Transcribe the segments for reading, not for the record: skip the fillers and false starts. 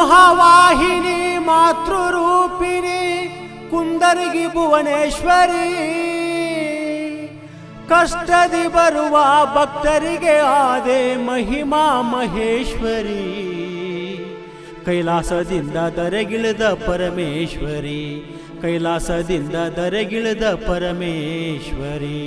ಸಿಂಹವಾಹಿನಿ ಮಾತೃರೂಪಿಣಿ ಕುಂದರ್ಗಿ ಭುವನೇಶ್ವರಿ, ಕಷ್ಟದಿ ಬರುವ ಭಕ್ತರಿಗೆ ಆದೆ ಮಹಿಮಾ ಮಹೇಶ್ವರಿ, ಕೈಲಾಸದಿಂದ ದರೆಗಿಳಿದ ಪರಮೇಶ್ವರಿ, ಕೈಲಾಸದಿಂದ ದರೆಗಿಳಿದ ಪರಮೇಶ್ವರಿ.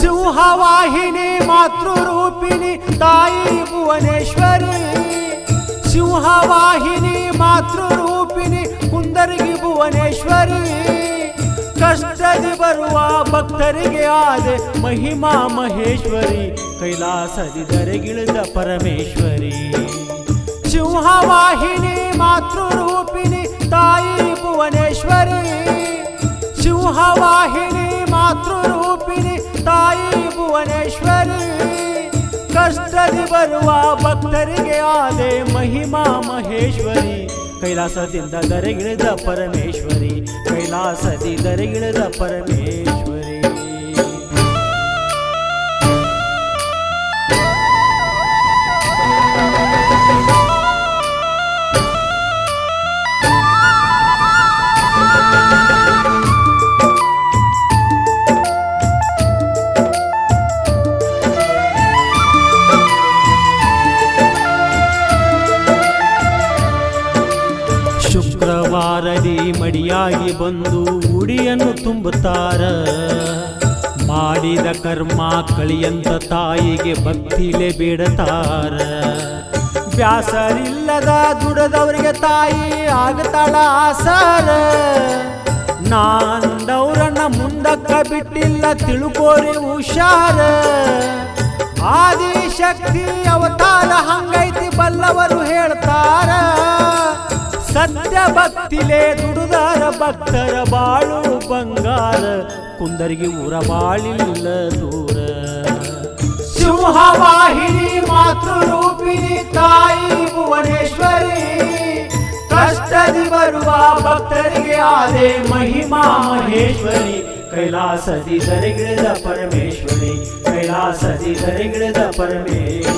ಸಿಂಹವಾಹಿನಿ ಮಾತೃರೂಪಿಣಿ ತಾಯಿ ಭುವನೇಶ್ವರಿ, ಸಿಂಹವಾಹಿನಿ ಮಾತೃರೂಪಿಣಿ ಕುಂದರ್ಗಿ ಭುವನೇಶ್ವರಿ, ಕಷ್ಟದಿ ಬರುವ ಭಕ್ತರಿಗೆ ಆದೆ ಮಹಿಮಾ ಮಹೇಶ್ವರಿ, ಕೈಲಾಸದಿ ದರೆಗಿಳಿದ ಪರಮೇಶ್ವರಿ. ಸಿಂಹವಾಹಿನಿ ಮಾತೃರೂಪಿಣಿ ತಾಯಿ ಭುವನೇಶ್ವರಿ, ಸಿಂಹವಾಹಿನಿ ಮಾತೃರೂಪಿಣಿ ತಾಯಿ ಭುವನೇಶ್ವರಿ, ಕಷ್ಟದಿ ಬರುವ ಭಕ್ತರಿಗೆ ಆದೆ ಮಹಿಮಾ ಮಹೇಶ್ವರಿ, ಕೈಲಾಸದಿಂದ ದರೆಗಿಳಿದ ಪರಮೇಶ್ವರಿ, ಕೈಲಾಸದಿ ದರೆಗಿಳಿದ ಪರಮೇಶ್ವರಿ. ಶುಕ್ರವಾರದಿ ಮಡಿಯಾಗಿ ಬಂದು ಉಡಿಯನ್ನು ತುಂಬುತ್ತಾರ, ಮಾಡಿದ ಕರ್ಮ ಕಳಿಯಂತ ತಾಯಿಗೆ ಭಕ್ತಿಲೆ ಬೇಡತಾರ. ಬ್ಯಾಸರಿಲ್ಲದ ದುಡದವರಿಗೆ ತಾಯಿ ಆಗತಾಳ ಆಸಾರ, ನಾಂದವ್ರನ್ನ ಮುಂದಕ್ಕ ಬಿಟ್ಟಿಲ್ಲ ತಿಳ್ಕೋರಿ ಹುಷಾರ. ಆದಿಶಕ್ತಿ ಅವತಾರ ಹಂಗೈತಿ ಬಲ್ಲವರು ಹೇಳ್ತಾರ, ಸತ್ಯ ಭಕ್ತಿಲೇ ದುಡುದಾರ ಭಕ್ತರ ಬಾಳು ಬಂಗಾರ, ಕುಂದರ್ಗಿ ಊರ ಬಾಳಿಲ್ಲ ದೂರ. ಸಿಂಹವಾಹಿನಿ ಮಾತೃರೂಪಿಣಿ ತಾಯಿ ಭುವನೇಶ್ವರಿ, ಕಷ್ಟದಿ ಬರುವ ಭಕ್ತರಿಗೆ ಆದೆ ಮಹಿಮಾ ಮಹೇಶ್ವರಿ, ಕೈಲಾಸದಿ ದರೆಗಿಳಿದ ಪರಮೇಶ್ವರಿ, ಕೈಲಾಸದಿ ದರೆಗಿಳಿದ ಪರಮೇಶ್ವರಿ.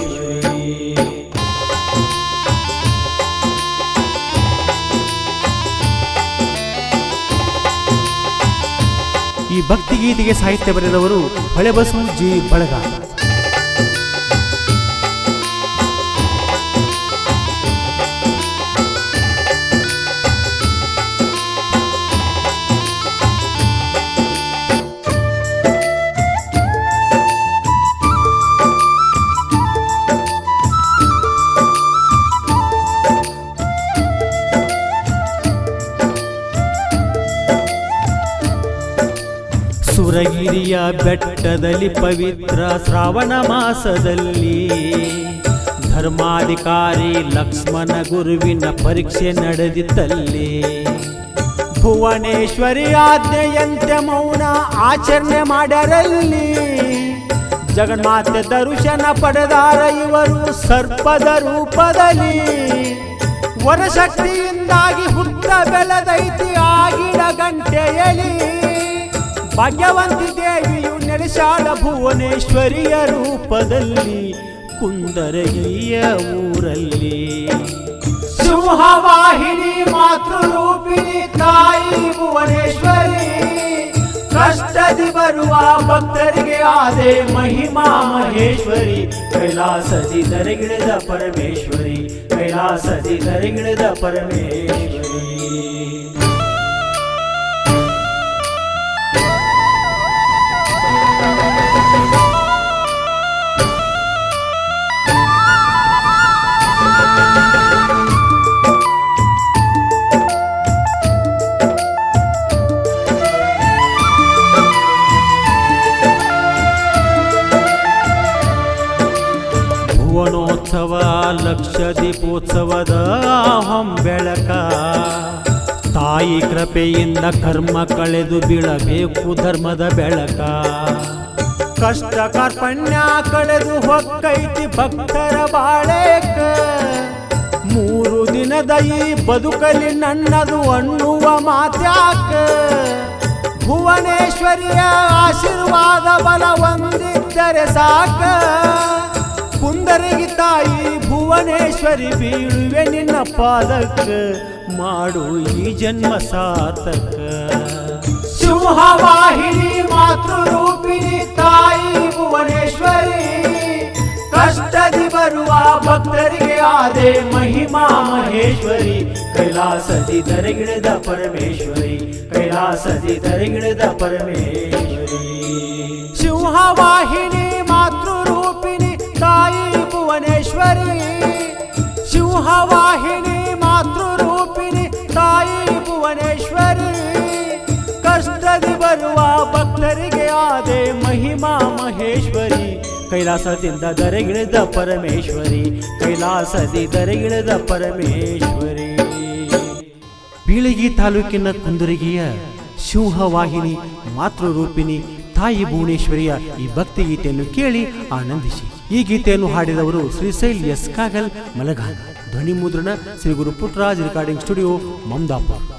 ಈ ಭಕ್ತಿಗೀತೆಗೆ ಸಾಹಿತ್ಯ ಬರೆದವರು ಹೊಳೆಬಸವ ಜಿ ಬಳಗ. ಸುರಗಿರಿಯ ಬೆಟ್ಟದಲ್ಲಿ ಪವಿತ್ರ ಶ್ರಾವಣ ಮಾಸದಲ್ಲಿ ಧರ್ಮಾಧಿಕಾರಿ ಲಕ್ಷ್ಮಣ ಗುರುವಿನ ಪರೀಕ್ಷೆ ನಡೆದಿತ್ತಲ್ಲಿ, ಭುವನೇಶ್ವರಿ ಆಜ್ಞೆಯಂತೆ ಮೌನ ಆಚರಣೆ ಮಾಡ್ಯಾರಲ್ಲಿ. ಜಗನ್ಮಾತೆ ದರ್ಶನ ಪಡೆದಾರ ಇವರು ಸರ್ಪದ ರೂಪದಲ್ಲಿ, ವರಶಕ್ತಿಯಿಂದಾಗಿ ಹುಟ್ಟ ಬೆಳೆದೈತಿ ಆಗಿನ ಗಂಟೆಯಲಿ. ಭಾಗ್ಯವಂತಿ ದೇವಿಯು ನೆಲೆಸಾಳ ಭುವನೇಶ್ವರಿಯ ರೂಪದಲ್ಲಿ ಕುಂದರಗಿಯ ಊರಲ್ಲಿ. ಸಿಂಹವಾಹಿನಿ ಮಾತೃರೂಪಿಣಿ ತಾಯಿ ಭುವನೇಶ್ವರಿ, ಕಷ್ಟದಿ ಬರುವ ಭಕ್ತರಿಗೆ ಆದೆ ಮಹಿಮಾ ಮಹೇಶ್ವರಿ, ಕೈಲಾಸದಿ ದರೆಗಿಳಿದ ಪರಮೇಶ್ವರಿ, ಕೈಲಾಸದಿ ದರೆಗಿಳಿದ ಪರಮೇಶ್ವರಿ. ಲಕ್ಷ ದೀಪೋತ್ಸವದ ಹೊಂಬೆಳಕ ತಾಯಿ ಕೃಪೆಯಿಂದ ಕರ್ಮ ಕಳೆದು ಬೀಳಬೇಕು ಧರ್ಮದ ಬೆಳಕ ಕಷ್ಟ ಕಾರ್ಪಣ್ಯ ಕಳೆದು ಹೊಕ್ಕೈತಿ ಭಕ್ತರ ಬಾಳೇಕ 3 ದಿನದ ಈ ಬದುಕಲಿ ನನ್ನದು ಅನ್ನುವ ಮಾತ್ಯಾಕ ಭುವನೇಶ್ವರಿಯ ಆಶೀರ್ವಾದ ಬಲ ಹೊಂದಿದ್ದರೆ ಸಾಕ ಕುಂದರಿಗೆ ತಾಯಿ ಭುವನೇಶ್ವರಿ ಬೀಳುವೆ ನಿನ್ನ ಪಾದಕ್ಕ ಮಾಡು ಈ ಜನ್ಮ ಸಾರ್ಥಕ ಸಿಂಹವಾಹಿನಿ ಮಾತೃರೂಪಿಣಿ ತಾಯಿ ಭುವನೇಶ್ವರಿ ಕಷ್ಟದಿ ಬರುವ ಭಕ್ತರಿಗೆ ಆದೆ ಮಹಿಮಾ ಮಹೇಶ್ವರಿ ಕೈಲಾಸದಿ ಧರೆಗಿಳಿದ ಪರಮೇಶ್ವರಿ ಕೈಲಾಸದಿ ಧರೆಗಿಳಿದ ಪರಮೇಶ್ವರಿ ಸಿಂಹವಾಹಿನಿ ಮಾತೃರೂಪಿಣಿ ತಾಯಿ ಭುವನೇಶ್ವರಿ ಸಿಂಹವಾಹಿನಿ ಮಾತೃರೂಪಿಣಿ ತಾಯಿ ಭುವನೇಶ್ವರಿ ಕಷ್ಟದಿ ಬರುವ ಭಕ್ತರಿಗೆ ಆದೆ ಮಹಿಮಾ ಮಹೇಶ್ವರಿ ಕೈಲಾಸದಿಂದ ಧರೆಗಿಳಿದ ಪರಮೇಶ್ವರಿ ಕೈಲಾಸದಿ ಧರೆಗಿಳಿದ ಪರಮೇಶ್ವರಿ ಬೀಳಗಿ ತಾಲೂಕಿನ ಕುಂದರಿಗೆಯ ಸಿಂಹವಾಹಿನಿ ಮಾತೃರೂಪಿಣಿ ತಾಯಿ ಭುವನೇಶ್ವರಿಯ ಈ ಭಕ್ತಿ ಗೀತೆಯನ್ನು ಕೇಳಿ ಆನಂದಿಸಿ. ಈ ಗೀತೆಯನ್ನು ಹಾಡಿದವರು ಶ್ರೀಶೈಲ್ ಎಸ್ ಕಾಗಲ್ ಮಲಗಾನ್. ಧ್ವನಿ ಮುದ್ರಣ ಶ್ರೀ ಗುರು ಪುಟ್ಟರಾಜ್ ರೆಕಾರ್ಡಿಂಗ್ ಸ್ಟುಡಿಯೋ ಮಮದಾಪುರ.